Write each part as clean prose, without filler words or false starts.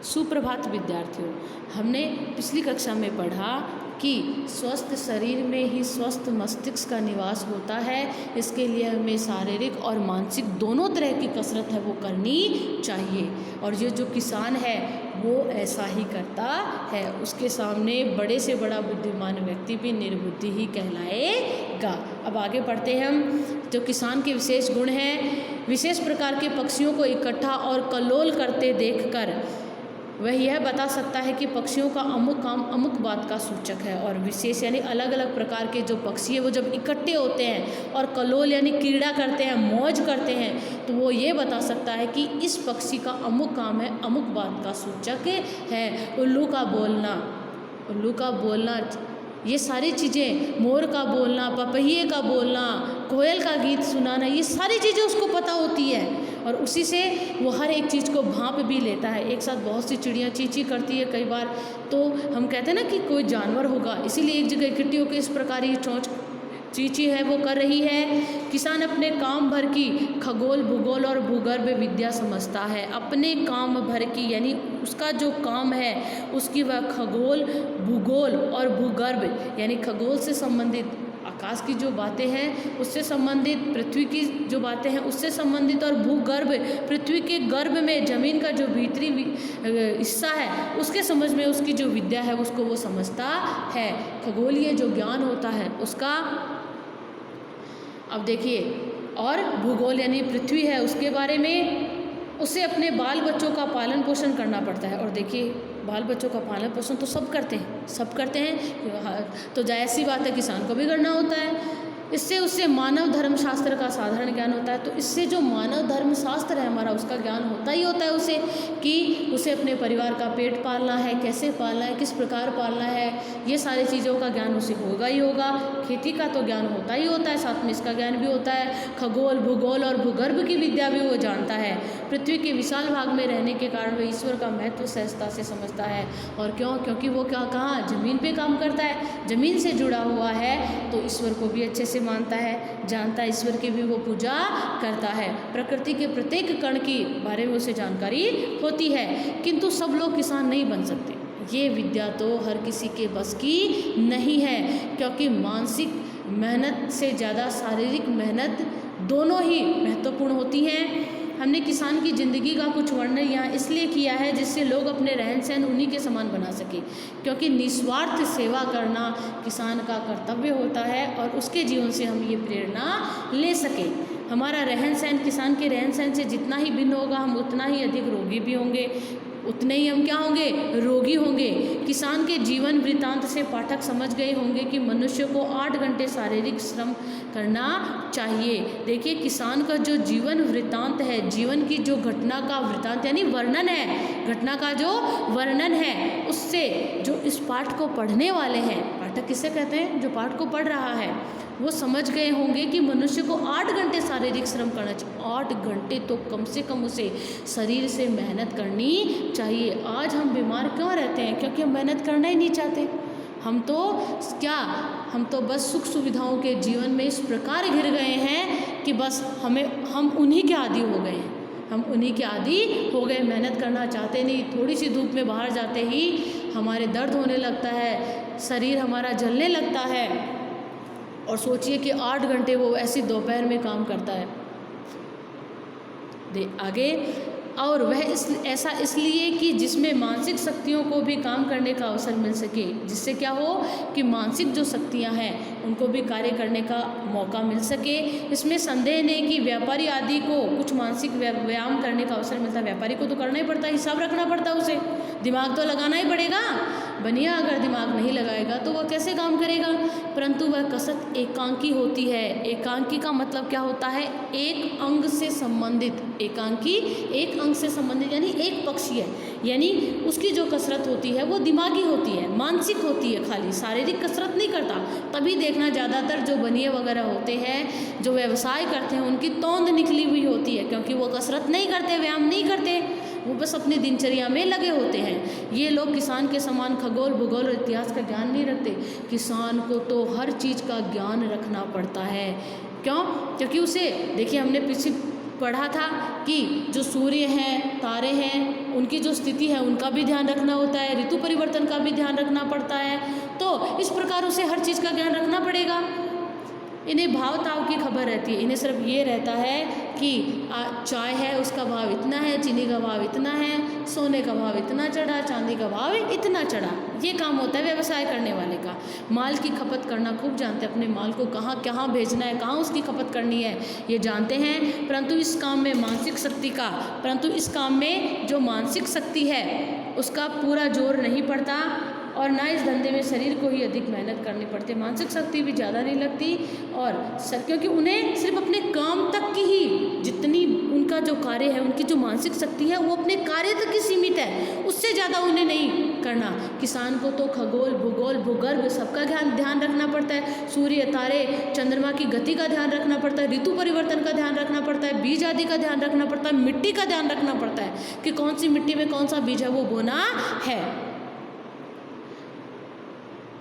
सुप्रभात विद्यार्थियों। हमने पिछली कक्षा में पढ़ा कि स्वस्थ शरीर में ही स्वस्थ मस्तिष्क का निवास होता है। इसके लिए हमें शारीरिक और मानसिक दोनों तरह की कसरत है वो करनी चाहिए, और ये जो किसान है वो ऐसा ही करता है। उसके सामने बड़े से बड़ा बुद्धिमान व्यक्ति भी निर्बुद्धि ही कहलाएगा। अब आगे पढ़ते हैं हम। जो किसान के विशेष गुण हैं, विशेष प्रकार के पक्षियों को इकट्ठा और कल्लोल करते देखकर वह यह बता सकता है कि पक्षियों का अमुक काम अमुक बात का सूचक है। और विशेष यानी अलग अलग प्रकार के जो पक्षी है वो जब इकट्ठे होते हैं और कल्लोल यानी क्रीड़ा करते हैं, मौज करते हैं, तो वो ये बता सकता है कि इस पक्षी का अमुक काम है, अमुक बात का सूचक है। उल्लू का बोलना, ये सारी चीज़ें, मोर का बोलना, पपहिए का बोलना, कोयल का गीत सुनाना, ये सारी चीज़ें उसको पता होती है और उसी से वो हर एक चीज़ को भांप भी लेता है। एक साथ बहुत सी चिड़ियाँ चींची करती है कई बार, तो हम कहते हैं ना कि कोई जानवर होगा, इसीलिए एक जगह इकट्ठी होकर इस प्रकार ये चोंच चींची है वो कर रही है। किसान अपने काम भर की खगोल, भूगोल और भूगर्भ विद्या समझता है। अपने काम भर की यानी उसका जो काम है उसकी वह खगोल, भूगोल और भूगर्भ यानी खगोल से संबंधित आकाश की जो बातें हैं उससे संबंधित, पृथ्वी की जो बातें हैं उससे संबंधित, और भूगर्भ पृथ्वी के गर्भ में जमीन का जो भीतरी हिस्सा है उसके समझ में उसकी जो विद्या है उसको वो समझता है। खगोलीय जो ज्ञान होता है उसका, अब देखिए, और भूगोल यानी पृथ्वी है उसके बारे में उसे अपने बाल बच्चों का पालन पोषण करना पड़ता है। और देखिए, बाल बच्चों का पालन पोषण तो सब करते हैं, तो जायज़ सी बात है किसान को भी करना होता है। इससे उससे मानव धर्म शास्त्र का साधारण ज्ञान होता है। तो इससे जो मानव धर्म शास्त्र है हमारा उसका ज्ञान होता ही होता है उसे, कि उसे अपने परिवार का पेट पालना है, कैसे पालना है, किस प्रकार पालना है, ये सारी चीज़ों का ज्ञान उसे होगा ही होगा। खेती का तो ज्ञान होता ही होता है, साथ में इसका ज्ञान भी होता है। खगोल, भूगोल और भूगर्भ की विद्या भी वो जानता है। पृथ्वी के विशाल भाग में रहने के कारण वह ईश्वर का महत्व सहजता से समझता है। और क्यों? क्योंकि वो कहाँ ज़मीन पे काम करता है, ज़मीन से जुड़ा हुआ है, तो ईश्वर को भी अच्छे से मानता है, जानता है, ईश्वर की भी वो पूजा करता है। प्रकृति के प्रत्येक कण की बारे में उसे जानकारी होती है। किंतु सब लोग किसान नहीं बन सकते, ये विद्या तो हर किसी के बस की नहीं है, क्योंकि मानसिक मेहनत से ज़्यादा शारीरिक मेहनत दोनों ही महत्वपूर्ण होती हैं। हमने किसान की ज़िंदगी का कुछ वर्णन यहाँ इसलिए किया है जिससे लोग अपने रहन सहन उन्हीं के समान बना सके, क्योंकि निस्वार्थ सेवा करना किसान का कर्तव्य होता है और उसके जीवन से हम ये प्रेरणा ले सके। हमारा रहन सहन किसान के रहन सहन से जितना ही भिन्न होगा हम उतना ही अधिक रोगी भी होंगे, उतने ही हम क्या होंगे? रोगी होंगे। किसान के जीवन वृत्तांत से पाठक समझ गए होंगे कि मनुष्य को 8 घंटे शारीरिक श्रम करना चाहिए। देखिए, किसान का जो जीवन वृत्तांत है, जीवन की जो घटना का वृत्तांत यानी वर्णन है, घटना का जो वर्णन है, उससे जो इस पाठ को पढ़ने वाले हैं, पाठक किसे कहते हैं? जो पाठ को पढ़ रहा है, वो समझ गए होंगे कि मनुष्य को 8 घंटे शारीरिक श्रम करना चाहिए। 8 घंटे तो कम से कम उसे शरीर से मेहनत करनी चाहिए। आज हम बीमार क्यों रहते हैं? क्योंकि हम मेहनत करना ही नहीं चाहते। हम तो बस सुख सुविधाओं के जीवन में इस प्रकार घिर गए हैं कि बस हम उन्हीं के आदी हो गए हैं, हम उन्हीं के आदी हो गए, मेहनत करना चाहते नहीं। थोड़ी सी धूप में बाहर जाते ही हमारे दर्द होने लगता है, शरीर हमारा जलने लगता है, और सोचिए कि 8 घंटे वो ऐसी दोपहर में काम करता है। आगे, और वह ऐसा इसलिए कि जिसमें मानसिक शक्तियों को भी काम करने का अवसर मिल सके, जिससे क्या हो कि मानसिक जो शक्तियां हैं उनको भी कार्य करने का मौका मिल सके। इसमें संदेह नहीं कि व्यापारी आदि को कुछ मानसिक व्यायाम करने का अवसर मिलता है। व्यापारी को तो करना ही पड़ता है, हिसाब रखना पड़ता है, उसे दिमाग तो लगाना ही पड़ेगा। बनिया अगर दिमाग नहीं लगाएगा तो वह कैसे काम करेगा? परंतु वह कसरत एकांकी होती है। एकांकी का मतलब क्या होता है? एक अंग से संबंधित। एकांकी एक अंग से संबंधित यानी एक पक्षीय है, यानी उसकी जो कसरत होती है वो दिमागी होती है, मानसिक होती है, खाली शारीरिक कसरत नहीं करता। तभी देखना ज़्यादातर जो बनिए वगैरह होते हैं, जो व्यवसाय करते हैं, उनकी तोंद निकली हुई होती है, क्योंकि वो कसरत नहीं करते, व्यायाम नहीं करते, वो बस अपनी दिनचर्या में लगे होते हैं। ये लोग किसान के समान खगोल, भूगोल और इतिहास का ज्ञान नहीं रखते। किसान को तो हर चीज़ का ज्ञान रखना पड़ता है। क्यों? क्योंकि उसे, देखिए, हमने पढ़ा था कि जो सूर्य हैं, तारे हैं, उनकी जो स्थिति है उनका भी ध्यान रखना होता है, ऋतु परिवर्तन का भी ध्यान रखना पड़ता है। तो इस प्रकार उसे हर चीज़ का ध्यान रखना पड़ेगा। इन्हें भाव ताव की खबर रहती है, इन्हें सिर्फ ये रहता है कि चाय है उसका भाव इतना है, चीनी का भाव इतना है, सोने का भाव इतना चढ़ा, चांदी का भाव इतना चढ़ा। ये काम होता है व्यवसाय करने वाले का। माल की खपत करना खूब जानते हैं, अपने माल को कहाँ कहाँ भेजना है, कहाँ उसकी खपत करनी है ये जानते हैं। परंतु इस काम में जो मानसिक शक्ति है उसका पूरा जोर नहीं पड़ता, और ना इस धंधे में शरीर को ही अधिक मेहनत करनी पड़ती है, मानसिक शक्ति भी ज़्यादा नहीं लगती। और क्योंकि उन्हें सिर्फ अपने काम तक की ही, जितनी उनका जो कार्य है, उनकी जो मानसिक शक्ति है वो अपने कार्य तक ही सीमित है, उससे ज़्यादा उन्हें नहीं करना। किसान को तो खगोल, भूगोल, भूगर्भ सबका ध्यान रखना पड़ता है, सूर्य, तारे, चंद्रमा की गति का ध्यान रखना पड़ता है, ऋतु परिवर्तन का ध्यान रखना पड़ता है, बीज आदि का ध्यान रखना पड़ता है, मिट्टी का ध्यान रखना पड़ता है कि कौन सी मिट्टी में कौन सा बीज है वो बोना है।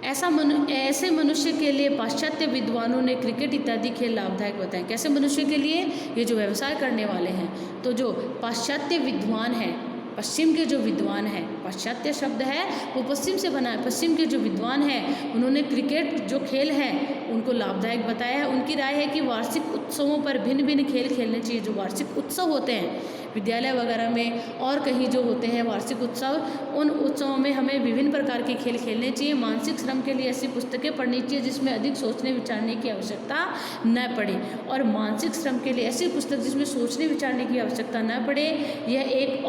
ऐसे मनुष्य के लिए पाश्चात्य विद्वानों ने क्रिकेट इत्यादि खेल लाभदायक बताए। कैसे मनुष्य के लिए? ये जो व्यवसाय करने वाले हैं, तो जो पाश्चात्य विद्वान हैं, पश्चिम के जो विद्वान हैं, पाश्चात्य शब्द है वो पश्चिम से बना है, पश्चिम के जो विद्वान हैं उन्होंने क्रिकेट जो खेल है उनको लाभदायक बताया है। उनकी राय है कि वार्षिक उत्सवों पर भिन्न भिन्न खेल खेलने चाहिए। जो वार्षिक उत्सव होते हैं विद्यालय वगैरह में और कहीं जो होते हैं वार्षिक उत्सव, उन उत्सवों में हमें विभिन्न प्रकार के खेल खेलने चाहिए। मानसिक श्रम के लिए ऐसी पुस्तकें पढ़नी चाहिए जिसमें अधिक सोचने विचारने की आवश्यकता न पड़े, और मानसिक श्रम के लिए ऐसी पुस्तक जिसमें सोचने विचारने की आवश्यकता न पड़े। यह एक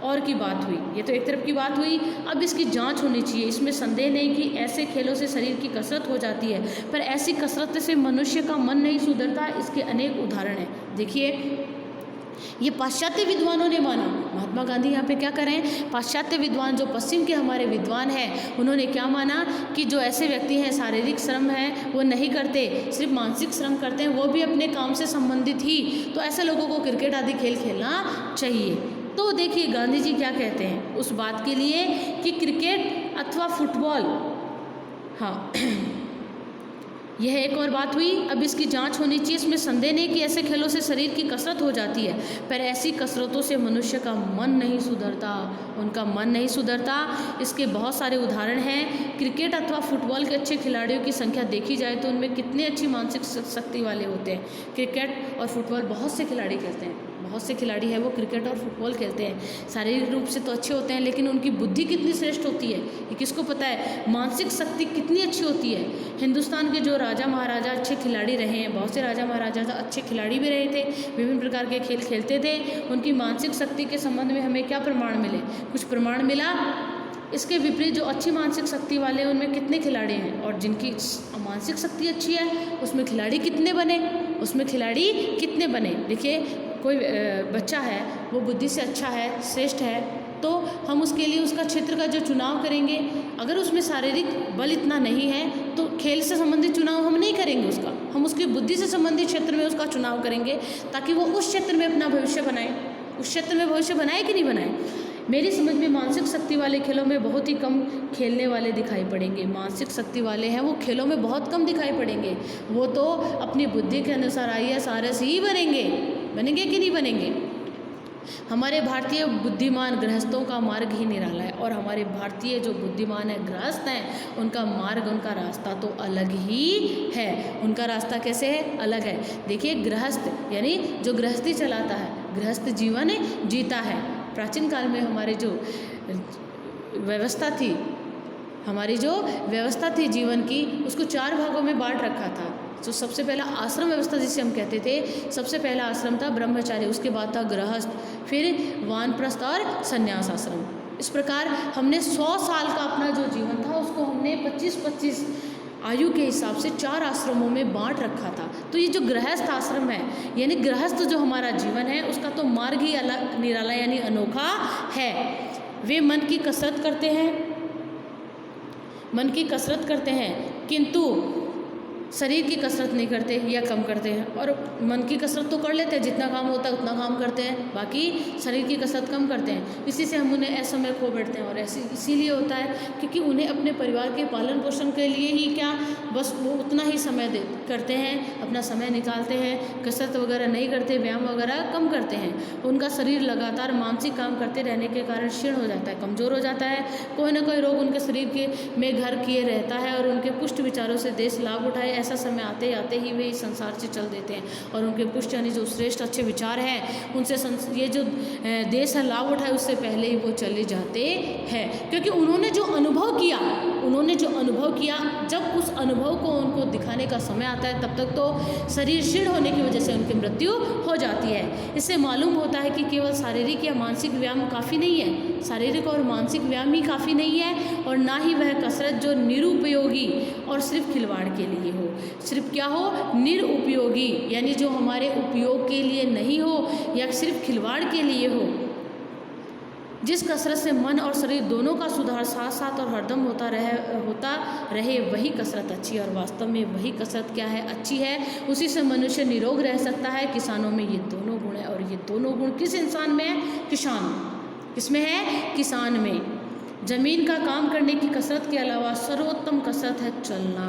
और की बात हुई, ये तो एक तरफ की बात हुई। अब इसकी जांच होनी चाहिए। इसमें संदेह नहीं कि ऐसे खेलों से शरीर की कसरत हो जाती है, पर ऐसी कसरत से मनुष्य का मन नहीं सुधरता। इसके अनेक उदाहरण हैं। देखिए, ये पाश्चात्य विद्वानों ने माना। महात्मा गांधी यहाँ पे क्या करें, पाश्चात्य विद्वान जो पश्चिम के हमारे विद्वान हैं उन्होंने क्या माना कि जो ऐसे व्यक्ति हैं शारीरिक श्रम है वो नहीं करते, सिर्फ मानसिक श्रम करते हैं, वो भी अपने काम से संबंधित ही, तो ऐसे लोगों को क्रिकेट आदि खेल खेलना चाहिए। तो देखिए गांधी जी क्या कहते हैं उस बात के लिए कि क्रिकेट अथवा फुटबॉल, हाँ यह एक और बात हुई। अब इसकी जांच होनी चाहिए। इसमें संदेह नहीं कि ऐसे खेलों से शरीर की कसरत हो जाती है, पर ऐसी कसरतों से मनुष्य का मन नहीं सुधरता, उनका मन नहीं सुधरता। इसके बहुत सारे उदाहरण हैं। क्रिकेट अथवा फुटबॉल के अच्छे खिलाड़ियों की संख्या देखी जाए तो उनमें कितनी अच्छी मानसिक शक्ति वाले होते हैं। क्रिकेट और फुटबॉल बहुत से खिलाड़ी खेलते हैं, बहुत से खिलाड़ी हैं वो क्रिकेट और फुटबॉल खेलते हैं। शारीरिक रूप से तो अच्छे होते हैं, लेकिन उनकी बुद्धि कितनी श्रेष्ठ होती है ये किसको पता है। मानसिक शक्ति कितनी अच्छी होती है। हिंदुस्तान के जो राजा महाराजा अच्छे खिलाड़ी रहे हैं, बहुत से राजा महाराजा अच्छे खिलाड़ी भी रहे थे, विभिन्न प्रकार के खेल खेलते थे। उनकी मानसिक शक्ति के संबंध में हमें क्या प्रमाण मिले? कुछ प्रमाण मिला। इसके विपरीत जो अच्छी मानसिक शक्ति वाले हैं उनमें कितने खिलाड़ी हैं, और जिनकी मानसिक शक्ति अच्छी है उसमें खिलाड़ी कितने बने। देखिए, कोई बच्चा है वो बुद्धि से अच्छा है, श्रेष्ठ है, तो हम उसके लिए उसका क्षेत्र का जो चुनाव करेंगे, अगर उसमें शारीरिक बल इतना नहीं है तो खेल से संबंधित चुनाव हम नहीं करेंगे उसका, हम उसकी बुद्धि से संबंधित क्षेत्र में उसका चुनाव करेंगे ताकि वो उस क्षेत्र में अपना भविष्य बनाए। उस क्षेत्र में भविष्य बनाए कि नहीं बनाए। मेरी समझ में मानसिक शक्ति वाले खेलों में बहुत ही कम खेलने वाले दिखाई पड़ेंगे। मानसिक शक्ति वाले हैं वो खेलों में बहुत कम दिखाई पड़ेंगे। वो तो अपनी बुद्धि के अनुसार IAS RS ही बनेंगे कि नहीं बनेंगे। हमारे भारतीय बुद्धिमान गृहस्थों का मार्ग ही निराला है, और हमारे भारतीय जो बुद्धिमान है गृहस्थ हैं उनका मार्ग, उनका रास्ता तो अलग ही है। उनका रास्ता कैसे है? अलग है। देखिए, गृहस्थ यानी जो गृहस्थी चलाता है, गृहस्थ जीवन जीता है। प्राचीन काल में हमारी जो व्यवस्था थी जीवन की, उसको 4 भागों में बांट रखा था। तो सबसे पहला आश्रम व्यवस्था जिसे हम कहते थे, सबसे पहला आश्रम था ब्रह्मचार्य, उसके बाद था गृहस्थ, फिर वानप्रस्थ और संन्यास आश्रम। इस प्रकार हमने 100 साल का अपना जो जीवन था उसको हमने 25-25 आयु के हिसाब से 4 आश्रमों में बांट रखा था। तो ये जो गृहस्थ आश्रम है, यानी गृहस्थ जो हमारा जीवन है उसका तो मार्ग ही अलग निराला यानी अनोखा है। वे मन की कसरत करते हैं, किंतु शरीर की कसरत नहीं करते या कम करते हैं, और मन की कसरत तो कर लेते हैं, जितना काम होता है उतना काम करते हैं, बाकी शरीर की कसरत कम करते हैं। इसी से हम उन्हें असमय खो बैठते हैं, और ऐसे इसीलिए होता है क्योंकि उन्हें अपने परिवार के पालन पोषण के लिए ही क्या बस वो उतना ही समय दे करते हैं, अपना समय निकालते हैं, कसरत वगैरह नहीं करते, व्यायाम वगैरह कम करते हैं। उनका शरीर लगातार मानसिक काम करते रहने के कारण क्षीण हो जाता है, कमज़ोर हो जाता है, कोई ना कोई रोग उनके शरीर के में घर किए रहता है, और उनके पुष्ट विचारों से देश लाभ उठाए ऐसा समय आते आते ही वे इस संसार से चल देते हैं, और उनके पुष्ट यानी जो श्रेष्ठ अच्छे विचार हैं उनसे ये जो देश है लाभ उठाए उससे पहले ही वो चले जाते हैं, क्योंकि उन्होंने जो अनुभव किया जब उस अनुभव को उनको दिखाने का समय आता है तब तक तो शरीर क्षीण होने की वजह से उनकी मृत्यु हो जाती है। इससे मालूम होता है कि केवल शारीरिक या मानसिक व्यायाम काफ़ी नहीं है, शारीरिक और मानसिक व्यायाम ही काफ़ी नहीं है, और ना ही वह कसरत जो निरुपयोगी और सिर्फ खिलवाड़ के लिए हो, सिर्फ क्या हो निरुपयोगी यानी जो हमारे उपयोग के लिए नहीं हो या सिर्फ खिलवाड़ के लिए हो। जिस कसरत से मन और शरीर दोनों का सुधार साथ साथ और हरदम होता रहे वही कसरत अच्छी है, और वास्तव में वही कसरत क्या है अच्छी है, उसी से मनुष्य निरोग रह सकता है। किसानों में ये दोनों गुण है, और ये दोनों गुण किस इंसान में है? किसान। किसमें है? किसान में। जमीन का काम करने की कसरत के अलावा सर्वोत्तम कसरत है चलना।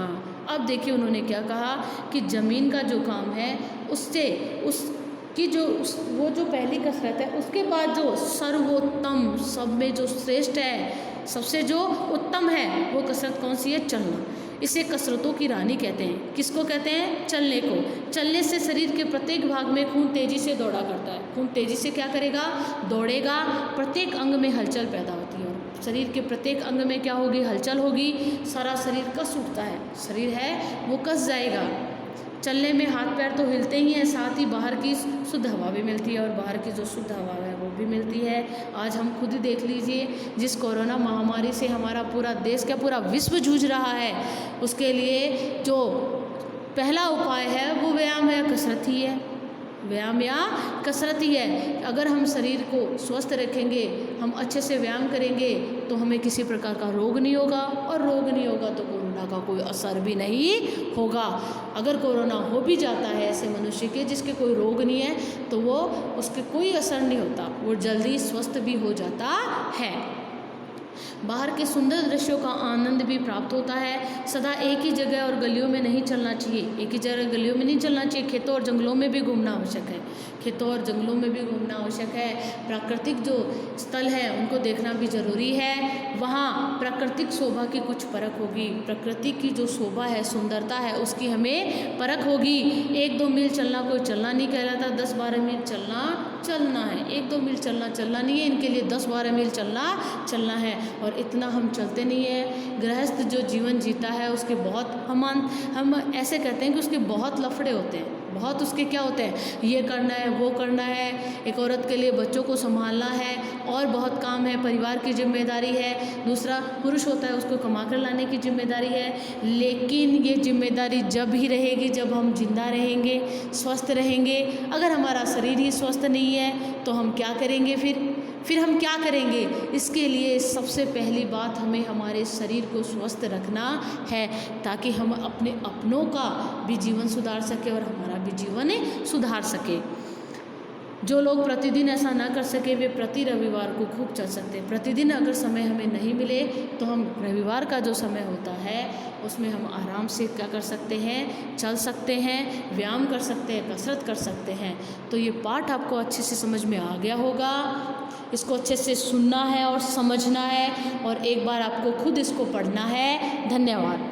अब देखिए उन्होंने क्या कहा कि जमीन का जो काम है उससे वो जो पहली कसरत है उसके बाद जो सर्वोत्तम, सब में जो श्रेष्ठ है, सबसे जो उत्तम है वो कसरत कौन सी है? चलना। इसे कसरतों की रानी कहते हैं। किसको कहते हैं? चलने को। चलने से शरीर के प्रत्येक भाग में खून तेजी से दौड़ा करता है। खून तेजी से क्या करेगा? दौड़ेगा। प्रत्येक अंग में हलचल पैदा होती है, और शरीर के प्रत्येक अंग में क्या होगी? हलचल होगी। सारा शरीर कस उठता है, शरीर है वो कस जाएगा। चलने में हाथ पैर तो हिलते ही हैं, साथ ही बाहर की शुद्ध हवा भी मिलती है, और बाहर की जो शुद्ध हवा है वो भी मिलती है। आज हम खुद ही देख लीजिए, जिस कोरोना महामारी से हमारा पूरा देश क्या पूरा विश्व जूझ रहा है, उसके लिए जो पहला उपाय है वो व्यायाम या कसरत ही है। व्यायाम या कसरत ही है। अगर हम शरीर को स्वस्थ रखेंगे, हम अच्छे से व्यायाम करेंगे तो हमें किसी प्रकार का रोग नहीं होगा, और रोग नहीं होगा तो कोरोना का कोई असर भी नहीं होगा। अगर कोरोना हो भी जाता है ऐसे मनुष्य के जिसके कोई रोग नहीं है तो वो उसके कोई असर नहीं होता, वो जल्दी स्वस्थ भी हो जाता है। बाहर के सुंदर दृश्यों का आनंद भी प्राप्त होता है। सदा एक ही जगह और गलियों में नहीं चलना चाहिए, एक ही जगह गलियों में नहीं चलना चाहिए। खेतों और जंगलों में भी घूमना आवश्यक है, खेतों और जंगलों में भी घूमना आवश्यक है। प्राकृतिक जो स्थल है उनको देखना भी ज़रूरी है। वहाँ प्राकृतिक शोभा की कुछ परख होगी, प्रकृति की जो शोभा है, सुंदरता है, उसकी हमें परख होगी। 1-2 मील चलना कोई चलना नहीं कहलाता, 10-12 मील चलना है। 1-2 मील चलना नहीं है, इनके लिए 10-12 मील चलना है। और इतना हम चलते नहीं है। गृहस्थ जो जीवन जीता है उसके बहुत हम ऐसे कहते हैं कि उसके बहुत लफड़े होते हैं, बहुत उसके क्या होते हैं, ये करना है वो करना है। एक औरत के लिए बच्चों को संभालना है और बहुत काम है, परिवार की जिम्मेदारी है। दूसरा पुरुष होता है, उसको कमा कर लाने की जिम्मेदारी है। लेकिन ये जिम्मेदारी जब ही रहेगी जब हम जिंदा रहेंगे, स्वस्थ रहेंगे। अगर हमारा शरीर ही स्वस्थ नहीं है तो हम क्या करेंगे? फिर हम क्या करेंगे? इसके लिए सबसे पहली बात हमें हमारे शरीर को स्वस्थ रखना है, ताकि हम अपने अपनों का भी जीवन सुधार सके और हमारा भी जीवन सुधार सके। जो लोग प्रतिदिन ऐसा ना कर सके वे प्रति रविवार को खूब चल सकते हैं। प्रतिदिन अगर समय हमें नहीं मिले तो हम रविवार का जो समय होता है उसमें हम आराम से क्या कर सकते हैं? चल सकते हैं, व्यायाम कर सकते हैं, कसरत कर सकते हैं। तो ये पाठ आपको अच्छे से समझ में आ गया होगा। इसको अच्छे से सुनना है और समझना है, और एक बार आपको खुद इसको पढ़ना है। धन्यवाद।